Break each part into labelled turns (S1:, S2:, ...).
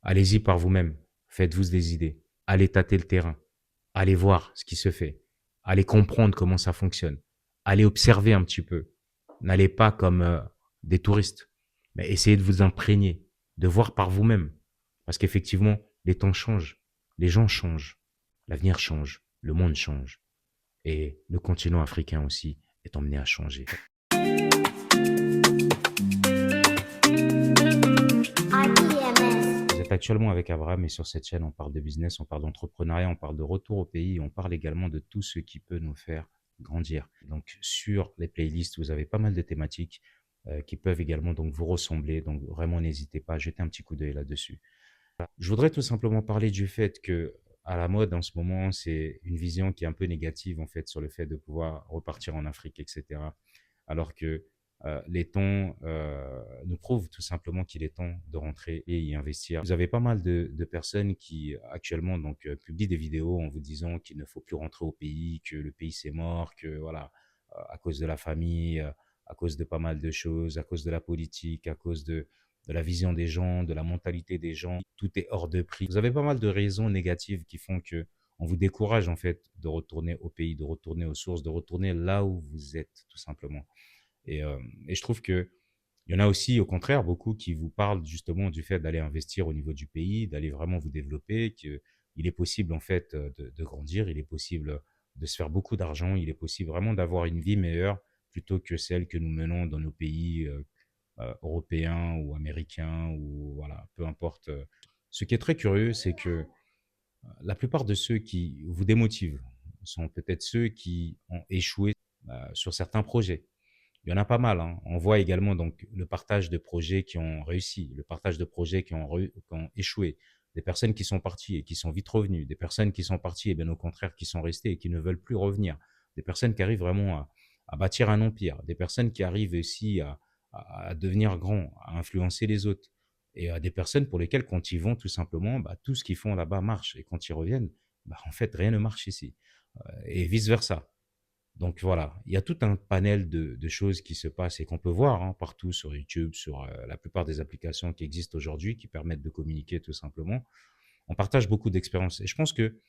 S1: Allez-y par vous-même. Faites-vous des idées. Allez tâter le terrain. Allez voir ce qui se fait. Allez comprendre comment ça fonctionne. Allez observer un petit peu. N'allez pas comme des touristes, mais essayez de vous imprégner, de voir par vous-même. Parce qu'effectivement, les temps changent, les gens changent, l'avenir change, le monde change. Et le continent africain aussi est emmené à changer. Vous êtes actuellement avec Abraham et sur cette chaîne, on parle de business, on parle d'entrepreneuriat, on parle de retour au pays, on parle également de tout ce qui peut nous faire grandir. Donc sur les playlists, vous avez pas mal de thématiques qui peuvent également donc vous ressembler. Donc vraiment, n'hésitez pas à jeter un petit coup d'œil là-dessus. Je voudrais tout simplement parler du fait que à la mode en ce moment, c'est une vision qui est un peu négative en fait sur le fait de pouvoir repartir en Afrique, etc. Alors que les temps nous prouvent tout simplement qu'il est temps de rentrer et y investir. Vous avez pas mal de personnes qui actuellement donc publient des vidéos en vous disant qu'il ne faut plus rentrer au pays, que le pays c'est mort, que voilà, à cause de la famille, à cause de pas mal de choses, à cause de la politique, à cause de la vision des gens, de la mentalité des gens, tout est hors de prix. Vous avez pas mal de raisons négatives qui font que on vous décourage en fait de retourner au pays, de retourner aux sources, de retourner là où vous êtes tout simplement. Et je trouve que il y en a aussi, au contraire, beaucoup qui vous parlent justement du fait d'aller investir au niveau du pays, d'aller vraiment vous développer, qu'il est possible en fait de grandir, il est possible de se faire beaucoup d'argent, il est possible vraiment d'avoir une vie meilleure plutôt que celle que nous menons dans nos pays européens ou américains ou voilà, peu importe. Ce qui est très curieux, c'est que la plupart de ceux qui vous démotivent sont peut-être ceux qui ont échoué sur certains projets. Il y en a pas mal, hein. On voit également donc le partage de projets qui ont réussi, le partage de projets qui ont échoué, des personnes qui sont parties et qui sont vite revenues, des personnes qui sont parties et bien au contraire qui sont restées et qui ne veulent plus revenir, des personnes qui arrivent vraiment à bâtir un empire, des personnes qui arrivent aussi à devenir grands, à influencer les autres, et des personnes pour lesquelles quand ils vont tout simplement, bah, tout ce qu'ils font là-bas marche, et quand ils reviennent, bah, en fait rien ne marche ici, et vice versa. Donc voilà, il y a tout un panel de choses qui se passent et qu'on peut voir hein, partout sur YouTube, sur la plupart des applications qui existent aujourd'hui, qui permettent de communiquer tout simplement. On partage beaucoup d'expériences. Et je pense que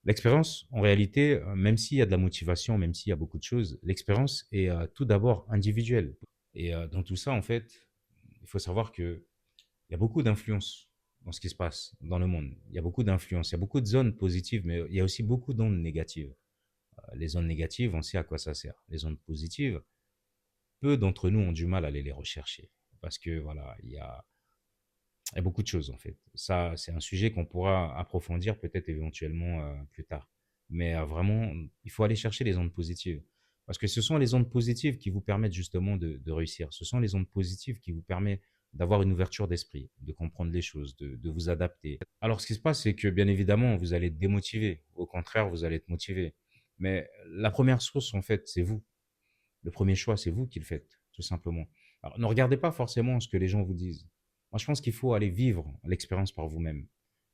S1: l'expérience, en réalité, même s'il y a de la motivation, même s'il y a beaucoup de choses, l'expérience est tout d'abord individuelle. Et dans tout ça, en fait, il faut savoir qu'il y a beaucoup d'influence dans ce qui se passe dans le monde. Il y a beaucoup d'influence, il y a beaucoup de zones positives, mais il y a aussi beaucoup d'ondes négatives. Les ondes négatives, on sait à quoi ça sert. Les ondes positives, peu d'entre nous ont du mal à aller les rechercher. Parce que voilà, il y a beaucoup de choses en fait. Ça, c'est un sujet qu'on pourra approfondir peut-être éventuellement plus tard. Mais vraiment, il faut aller chercher les ondes positives. Parce que ce sont les ondes positives qui vous permettent justement de réussir. Ce sont les ondes positives qui vous permettent d'avoir une ouverture d'esprit, de comprendre les choses, de vous adapter. Alors, ce qui se passe, c'est que bien évidemment, vous allez être démotivé. Au contraire, vous allez être motivé. Mais la première source, en fait, c'est vous. Le premier choix, c'est vous qui le faites, tout simplement. Alors, ne regardez pas forcément ce que les gens vous disent. Moi, je pense qu'il faut aller vivre l'expérience par vous-même.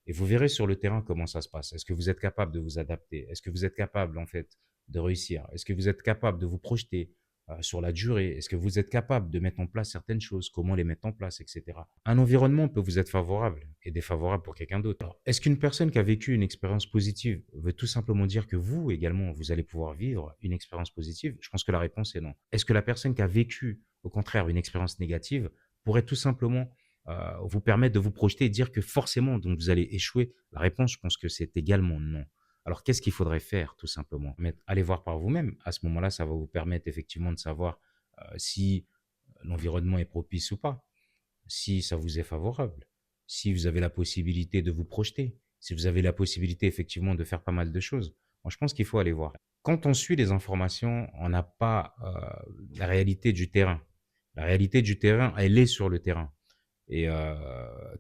S1: Et vous verrez sur le terrain comment ça se passe. Est-ce que vous êtes capable de vous adapter? Est-ce que vous êtes capable, en fait, de réussir? Est-ce que vous êtes capable de vous projeter sur la durée? Est-ce que vous êtes capable de mettre en place certaines choses? Comment les mettre en place, etc. Un environnement peut vous être favorable et défavorable pour quelqu'un d'autre. Alors, est-ce qu'une personne qui a vécu une expérience positive veut tout simplement dire que vous également, vous allez pouvoir vivre une expérience positive? Je pense que la réponse est non. Est-ce que la personne qui a vécu, au contraire, une expérience négative pourrait tout simplement vous permettre de vous projeter et dire que forcément, donc vous allez échouer? La réponse, je pense que c'est également non. Alors, qu'est-ce qu'il faudrait faire, tout simplement? Allez voir par vous-même. À ce moment-là, ça va vous permettre effectivement de savoir si l'environnement est propice ou pas, si ça vous est favorable, si vous avez la possibilité de vous projeter, si vous avez la possibilité effectivement de faire pas mal de choses. Moi, je pense qu'il faut aller voir. Quand on suit les informations, on n'a pas la réalité du terrain. La réalité du terrain, elle est sur le terrain. Et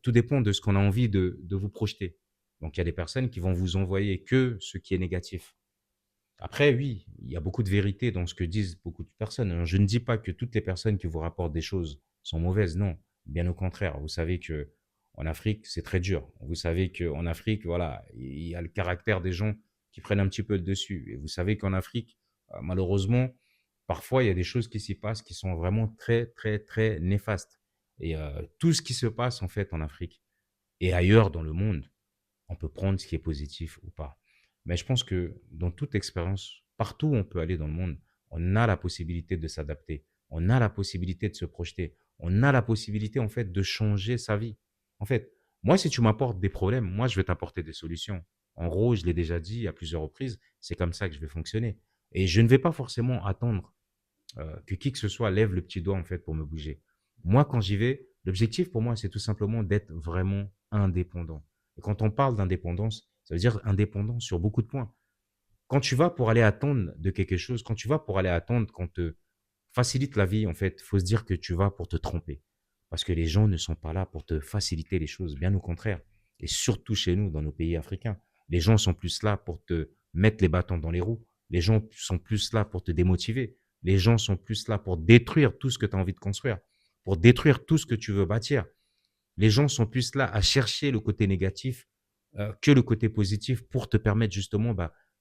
S1: tout dépend de ce qu'on a envie de vous projeter. Donc, il y a des personnes qui vont vous envoyer que ce qui est négatif. Après, oui, il y a beaucoup de vérité dans ce que disent beaucoup de personnes. Alors, je ne dis pas que toutes les personnes qui vous rapportent des choses sont mauvaises, non. Bien au contraire. Vous savez que en Afrique, c'est très dur. Vous savez qu'en Afrique, voilà, il y a le caractère des gens qui prennent un petit peu le dessus. Et vous savez qu'en Afrique, malheureusement, parfois, il y a des choses qui s'y passent qui sont vraiment très, très, très néfastes. Et tout ce qui se passe, en fait, en Afrique, Et ailleurs dans le monde, on peut prendre ce qui est positif ou pas. Mais je pense que dans toute expérience, partout où on peut aller dans le monde, on a la possibilité de s'adapter. On a la possibilité de se projeter. On a la possibilité, en fait, de changer sa vie. En fait, moi, si tu m'apportes des problèmes, moi, je vais t'apporter des solutions. En gros, je l'ai déjà dit à plusieurs reprises, c'est comme ça que je vais fonctionner. Et je ne vais pas forcément attendre que qui que ce soit lève le petit doigt, en fait, pour me bouger. Moi, quand j'y vais, l'objectif pour moi, c'est tout simplement d'être vraiment indépendant. Et quand on parle d'indépendance, ça veut dire indépendant sur beaucoup de points. Quand tu vas pour aller attendre de quelque chose, quand tu vas pour aller attendre qu'on te facilite la vie, en fait, faut se dire que tu vas pour te tromper. Parce que les gens ne sont pas là pour te faciliter les choses, bien au contraire. Et surtout chez nous, dans nos pays africains, les gens sont plus là pour te mettre les bâtons dans les roues. Les gens sont plus là pour te démotiver. Les gens sont plus là pour détruire tout ce que tu as envie de construire, pour détruire tout ce que tu veux bâtir. Les gens sont plus là à chercher le côté négatif que le côté positif pour te permettre justement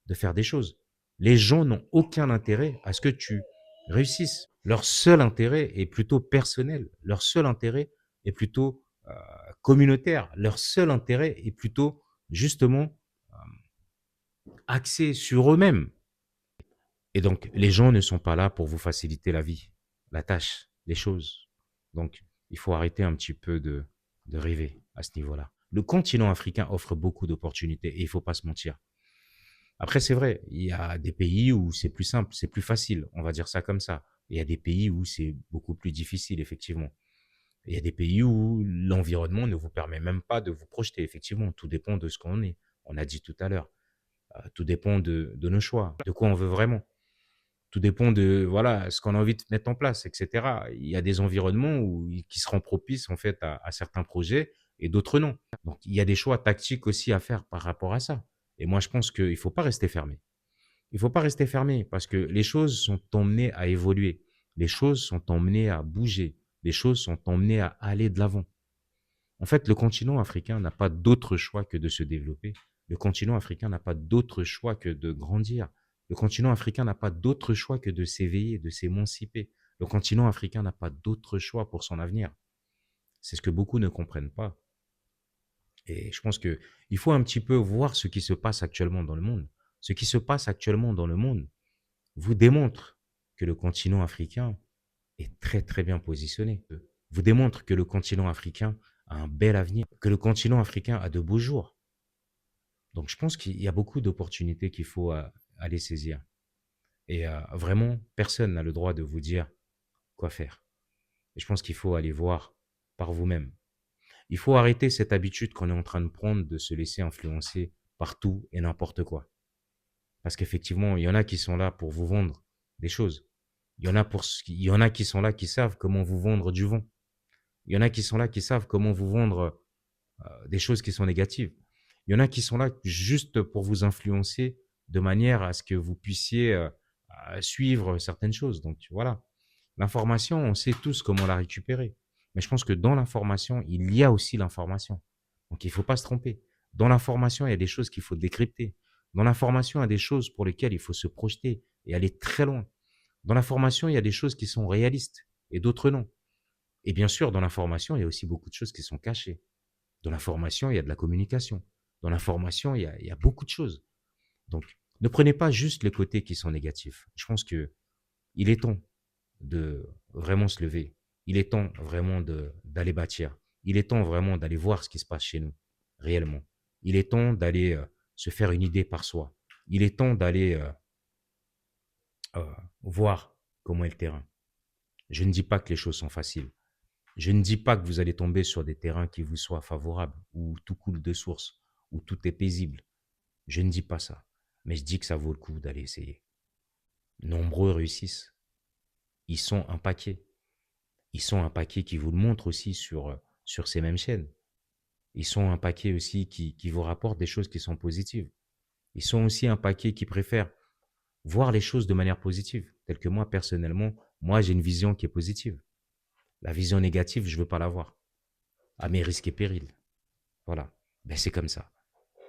S1: de faire des choses. Les gens n'ont aucun intérêt à ce que tu réussisses. Leur seul intérêt est plutôt personnel. Leur seul intérêt est plutôt communautaire. Leur seul intérêt est plutôt justement axé sur eux-mêmes. Et donc, les gens ne sont pas là pour vous faciliter la vie, la tâche, les choses. Donc, il faut arrêter un petit peu de rêver à ce niveau-là. Le continent africain offre beaucoup d'opportunités et il ne faut pas se mentir. Après, c'est vrai, il y a des pays où c'est plus simple, c'est plus facile, on va dire ça comme ça. Et il y a des pays où c'est beaucoup plus difficile, effectivement. Et il y a des pays où l'environnement ne vous permet même pas de vous projeter, effectivement. Tout dépend de ce qu'on est. On a dit tout à l'heure. Tout dépend de nos choix, de quoi on veut vraiment. Tout dépend de voilà ce qu'on a envie de mettre en place, etc. Il y a des environnements qui seront propices en fait à certains projets et d'autres non. Donc il y a des choix tactiques aussi à faire par rapport à ça. Et moi je pense qu'il ne faut pas rester fermé. Il ne faut pas rester fermé parce que les choses sont emmenées à évoluer. Les choses sont emmenées à bouger. Les choses sont emmenées à aller de l'avant. En fait, le continent africain n'a pas d'autre choix que de se développer. Le continent africain n'a pas d'autre choix que de grandir. Le continent africain n'a pas d'autre choix que de s'éveiller, de s'émanciper. Le continent africain n'a pas d'autre choix pour son avenir. C'est ce que beaucoup ne comprennent pas. Et je pense que il faut un petit peu voir ce qui se passe actuellement dans le monde. Ce qui se passe actuellement dans le monde vous démontre que le continent africain est très très bien positionné. Vous démontre que le continent africain a un bel avenir, que le continent africain a de beaux jours. Donc je pense qu'il y a beaucoup d'opportunités qu'il faut aller saisir. Et vraiment, personne n'a le droit de vous dire quoi faire. Et je pense qu'il faut aller voir par vous-même. Il faut arrêter cette habitude qu'on est en train de prendre de se laisser influencer par tout et n'importe quoi. Parce qu'effectivement, il y en a qui sont là pour vous vendre des choses. Il y en a qui sont là qui savent comment vous vendre du vent. Il y en a qui sont là qui savent comment vous vendre des choses qui sont négatives. Il y en a qui sont là juste pour vous influencer de manière à ce que vous puissiez suivre certaines choses. Donc voilà, l'information, on sait tous comment la récupérer. Mais je pense que dans l'information, il y a aussi l'information. Donc il ne faut pas se tromper. Dans l'information, il y a des choses qu'il faut décrypter. Dans l'information, il y a des choses pour lesquelles il faut se projeter et aller très loin. Dans l'information, il y a des choses qui sont réalistes et d'autres non. Et bien sûr, dans l'information, il y a aussi beaucoup de choses qui sont cachées. Dans l'information, il y a de la communication. Dans l'information, il y a beaucoup de choses. Donc, ne prenez pas juste les côtés qui sont négatifs. Je pense que il est temps de vraiment se lever. Il est temps vraiment d'aller bâtir. Il est temps vraiment d'aller voir ce qui se passe chez nous, réellement. Il est temps d'aller se faire une idée par soi. Il est temps d'aller voir comment est le terrain. Je ne dis pas que les choses sont faciles. Je ne dis pas que vous allez tomber sur des terrains qui vous soient favorables, où tout coule de source, où tout est paisible. Je ne dis pas ça. Mais je dis que ça vaut le coup d'aller essayer. Nombreux réussissent. Ils sont un paquet. Ils sont un paquet qui vous le montrent aussi sur ces mêmes chaînes. Ils sont un paquet aussi qui vous rapportent des choses qui sont positives. Ils sont aussi un paquet qui préfèrent voir les choses de manière positive. Tel que moi, personnellement, moi, j'ai une vision qui est positive. La vision négative, je ne veux pas l'avoir. À mes risques et périls. Voilà. Ben, c'est comme ça.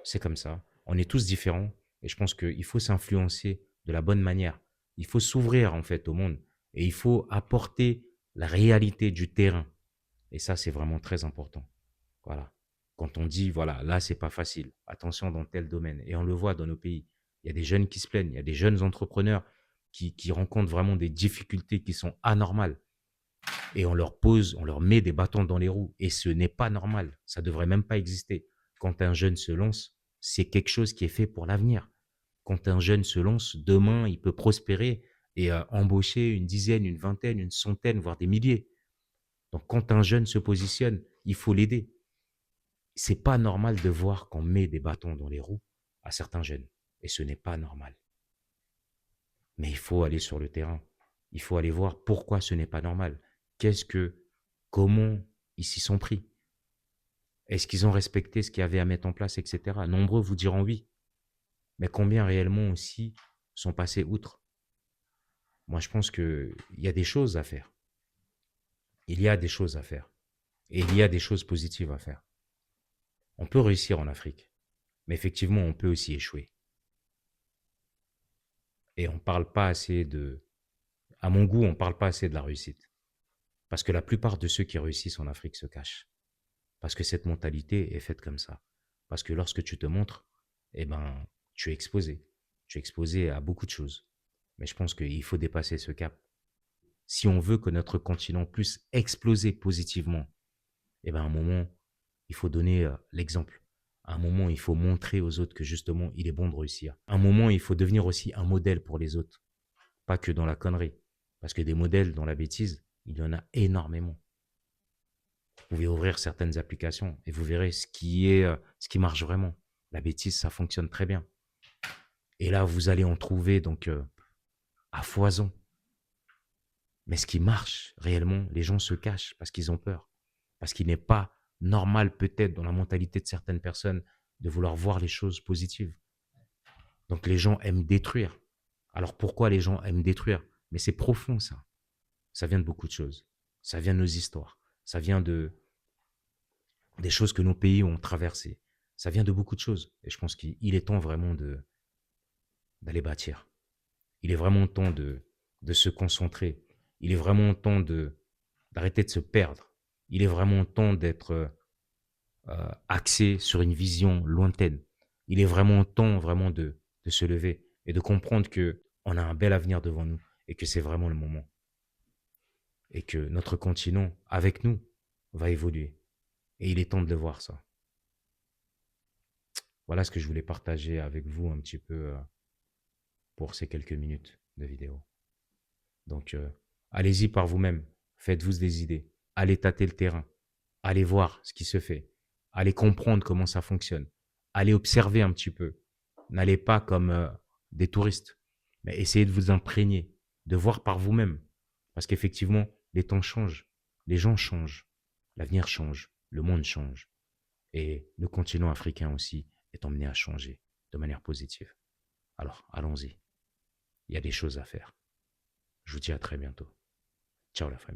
S1: C'est comme ça. On est tous différents et je pense qu'il faut s'influencer de la bonne manière. Il faut s'ouvrir en fait au monde et il faut apporter la réalité du terrain. Et ça, c'est vraiment très important. Voilà. Quand on dit, voilà, là, c'est pas facile, attention dans tel domaine. Et on le voit dans nos pays. Il y a des jeunes qui se plaignent, il y a des jeunes entrepreneurs qui rencontrent vraiment des difficultés qui sont anormales. Et on leur met des bâtons dans les roues. Et ce n'est pas normal. Ça devrait même pas exister. Quand un jeune se lance, c'est quelque chose qui est fait pour l'avenir. Quand un jeune se lance, demain, il peut prospérer et embaucher une dizaine, une vingtaine, une centaine, voire des milliers. Donc, quand un jeune se positionne, il faut l'aider. C'est pas normal de voir qu'on met des bâtons dans les roues à certains jeunes. Et ce n'est pas normal. Mais il faut aller sur le terrain. Il faut aller voir pourquoi ce n'est pas normal. Comment ils s'y sont pris? Est-ce qu'ils ont respecté ce qu'il y avait à mettre en place, etc. Nombreux vous diront oui. Mais combien réellement aussi sont passés outre? Moi, je pense qu'il y a des choses à faire. Il y a des choses à faire. Et il y a des choses positives à faire. On peut réussir en Afrique. Mais effectivement, on peut aussi échouer. Et on parle pas assez de... À mon goût, on parle pas assez de la réussite. Parce que la plupart de ceux qui réussissent en Afrique se cachent. Parce que cette mentalité est faite comme ça. Parce que lorsque tu te montres, eh ben, tu es exposé. Tu es exposé à beaucoup de choses. Mais je pense qu'il faut dépasser ce cap. Si on veut que notre continent puisse exploser positivement, eh ben, à un moment, il faut donner l'exemple. À un moment, il faut montrer aux autres que justement, il est bon de réussir. À un moment, il faut devenir aussi un modèle pour les autres. Pas que dans la connerie. Parce que des modèles dans la bêtise, il y en a énormément. Vous pouvez ouvrir certaines applications et vous verrez ce qui marche vraiment. La bêtise, ça fonctionne très bien. Et là, vous allez en trouver donc à foison. Mais ce qui marche réellement, les gens se cachent parce qu'ils ont peur. Parce qu'il n'est pas normal peut-être dans la mentalité de certaines personnes de vouloir voir les choses positives. Donc les gens aiment détruire. Alors pourquoi les gens aiment détruire? Mais c'est profond ça. Ça vient de beaucoup de choses. Ça vient de nos histoires. Ça vient des choses que nos pays ont traversées. Ça vient de beaucoup de choses. Et je pense qu'il est temps vraiment d'aller bâtir. Il est vraiment temps de se concentrer. Il est vraiment temps d'arrêter de se perdre. Il est vraiment temps d'être axé sur une vision lointaine. Il est vraiment temps vraiment de se lever et de comprendre que on a un bel avenir devant nous et que c'est vraiment le moment. Et que notre continent, avec nous, va évoluer. Et il est temps de le voir, ça. Voilà ce que je voulais partager avec vous un petit peu pour ces quelques minutes de vidéo. Donc, allez-y par vous-même. Faites-vous des idées. Allez tâter le terrain. Allez voir ce qui se fait. Allez comprendre comment ça fonctionne. Allez observer un petit peu. N'allez pas comme des touristes, mais essayez de vous imprégner, de voir par vous-même. Parce qu'effectivement, les temps changent, les gens changent, l'avenir change, le monde change. Et le continent africain aussi est emmené à changer de manière positive. Alors, allons-y. Il y a des choses à faire. Je vous dis à très bientôt. Ciao la famille.